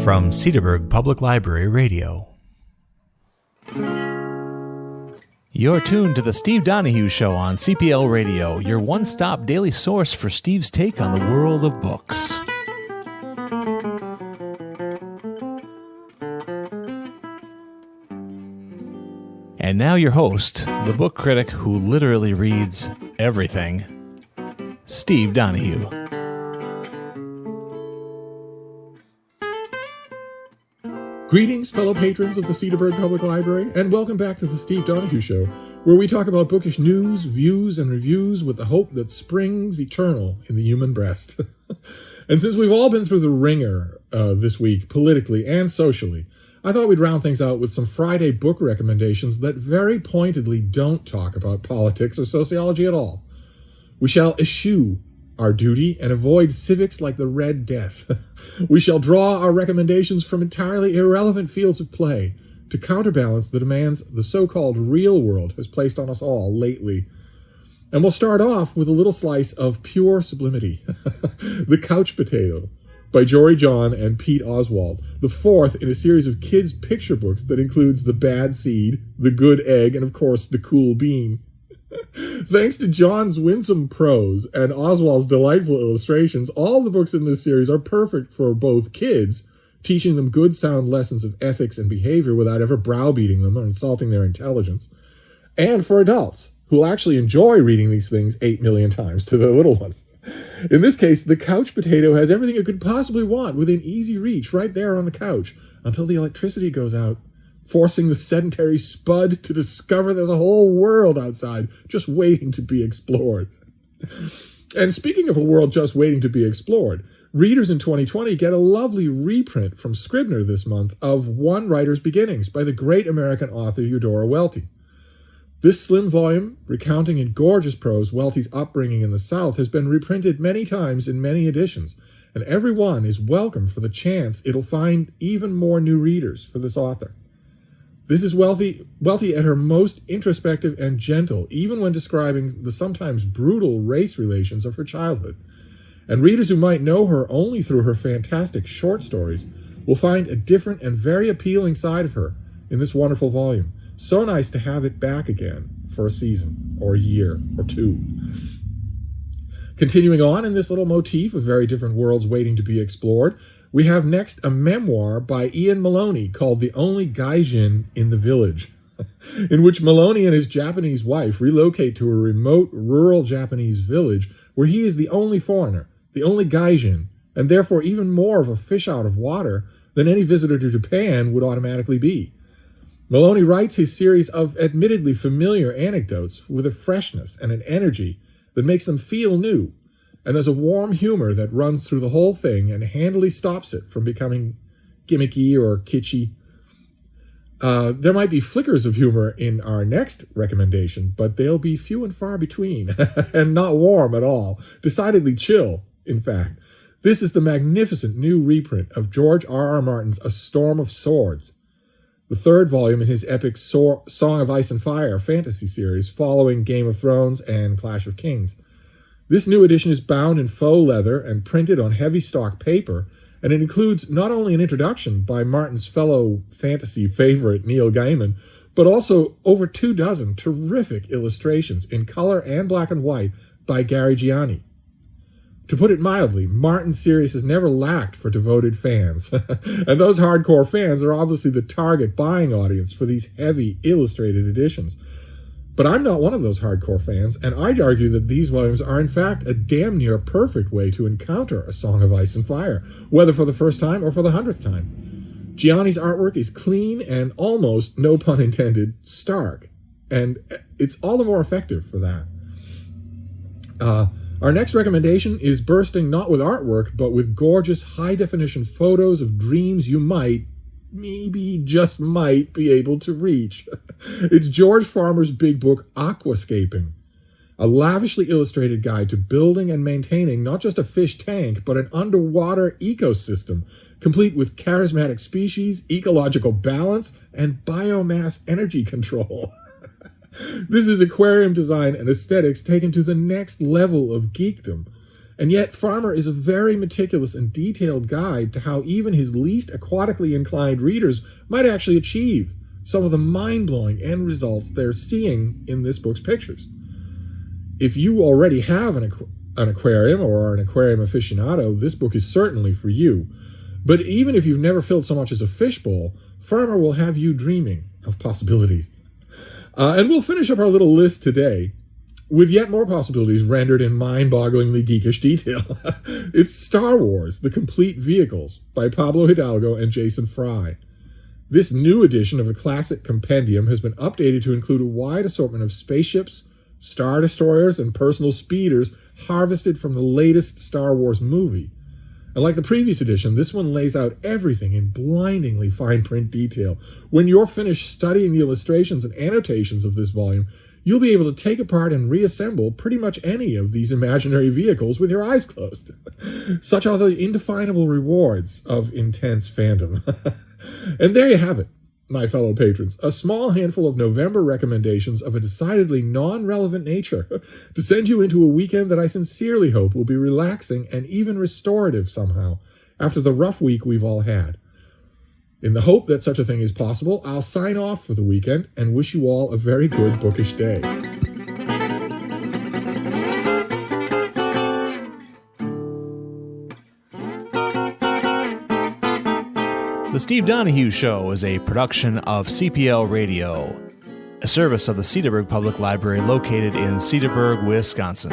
From Cedarburg Public Library Radio. You're tuned to the Steve Donoghue Show on CPL Radio, your one-stop daily source for Steve's take on the world of books. And now your host, the book critic who literally reads everything, Steve Donoghue. Greetings, fellow patrons of the Cedarburg Public Library, and welcome back to the Steve Donoghue Show, where we talk about bookish news, views, and reviews with the hope that springs eternal in the human breast. And since we've all been through the ringer this week, politically and socially, I thought we'd round things out with some Friday book recommendations that very pointedly don't talk about politics or sociology at all. We shall eschew our duty and avoid civics like the Red Death. We shall draw our recommendations from entirely irrelevant fields of play to counterbalance the demands the so-called real world has placed on us all lately. And we'll start off with a little slice of pure sublimity. The Couch Potato by Jory John and Pete Oswald, the fourth in a series of kids' picture books that includes The Bad Seed, The Good Egg, and of course, The Cool Bean. Thanks to John's winsome prose and Oswald's delightful illustrations, all the books in this series are perfect for both kids, teaching them good sound lessons of ethics and behavior without ever browbeating them or insulting their intelligence, and for adults who'll actually enjoy reading these things 8 million times to their little ones. In this case, The Couch Potato has everything it could possibly want within easy reach right there on the couch until the electricity goes out, forcing the sedentary spud to discover there's a whole world outside just waiting to be explored. And speaking of a world just waiting to be explored, readers in 2020 get a lovely reprint from Scribner this month of One Writer's Beginnings by the great American author Eudora Welty. This slim volume, recounting in gorgeous prose Welty's upbringing in the South, has been reprinted many times in many editions, and every one is welcome for the chance it'll find even more new readers for this author. This is Welty at her most introspective and gentle, even when describing the sometimes brutal race relations of her childhood. And readers who might know her only through her fantastic short stories will find a different and very appealing side of her in this wonderful volume. So nice to have it back again for a season, or a year, or two. Continuing on in this little motif of very different worlds waiting to be explored, we have next a memoir by Ian Maloney called The Only Gaijin in the Village, in which Maloney and his Japanese wife relocate to a remote rural Japanese village where he is the only foreigner, the only Gaijin, and therefore even more of a fish out of water than any visitor to Japan would automatically be. Maloney writes his series of admittedly familiar anecdotes with a freshness and an energy that makes them feel new. And there's a warm humor that runs through the whole thing and handily stops it from becoming gimmicky or kitschy. There might be flickers of humor in our next recommendation, but they'll be few and far between, and not warm at all. Decidedly chill, in fact. This is the magnificent new reprint of George R.R. Martin's A Storm of Swords, the third volume in his epic Song of Ice and Fire fantasy series, following Game of Thrones and Clash of Kings. This new edition is bound in faux leather and printed on heavy stock paper, and it includes not only an introduction by Martin's fellow fantasy favorite Neil Gaiman, but also over 24 terrific illustrations in color and black and white by Gary Gianni. To put it mildly, Martin's series has never lacked for devoted fans, and those hardcore fans are obviously the target buying audience for these heavy illustrated editions. But I'm not one of those hardcore fans, and I'd argue that these volumes are in fact a damn near perfect way to encounter A Song of Ice and Fire, whether for the first time or for the 100th time. Gianni's artwork is clean and almost, no pun intended, stark, and it's all the more effective for that. Our next recommendation is bursting not with artwork, but with gorgeous high-definition photos of dreams you might, maybe just might, be able to reach. It's George Farmer's big book, Aquascaping, a lavishly illustrated guide to building and maintaining not just a fish tank, but an underwater ecosystem, complete with charismatic species, ecological balance, and biomass energy control. This is aquarium design and aesthetics taken to the next level of geekdom. And yet, Farmer is a very meticulous and detailed guide to how even his least aquatically inclined readers might actually achieve some of the mind-blowing end results they're seeing in this book's pictures. If you already have an aquarium or are an aquarium aficionado, this book is certainly for you. But even if you've never filled so much as a fishbowl, Farmer will have you dreaming of possibilities. And we'll finish up our little list today with yet more possibilities rendered in mind-bogglingly geekish detail. It's Star Wars, The Complete Vehicles by Pablo Hidalgo and Jason Fry. This new edition of the classic compendium has been updated to include a wide assortment of spaceships, Star Destroyers, and personal speeders harvested from the latest Star Wars movie. And like the previous edition, this one lays out everything in blindingly fine print detail. When you're finished studying the illustrations and annotations of this volume, you'll be able to take apart and reassemble pretty much any of these imaginary vehicles with your eyes closed. Such are the indefinable rewards of intense fandom. And there you have it, my fellow patrons, a small handful of November recommendations of a decidedly non-relevant nature to send you into a weekend that I sincerely hope will be relaxing and even restorative somehow after the rough week we've all had. In the hope that such a thing is possible, I'll sign off for the weekend and wish you all a very good bookish day. The Steve Donoghue Show is a production of CPL Radio, a service of the Cedarburg Public Library located in Cedarburg, Wisconsin.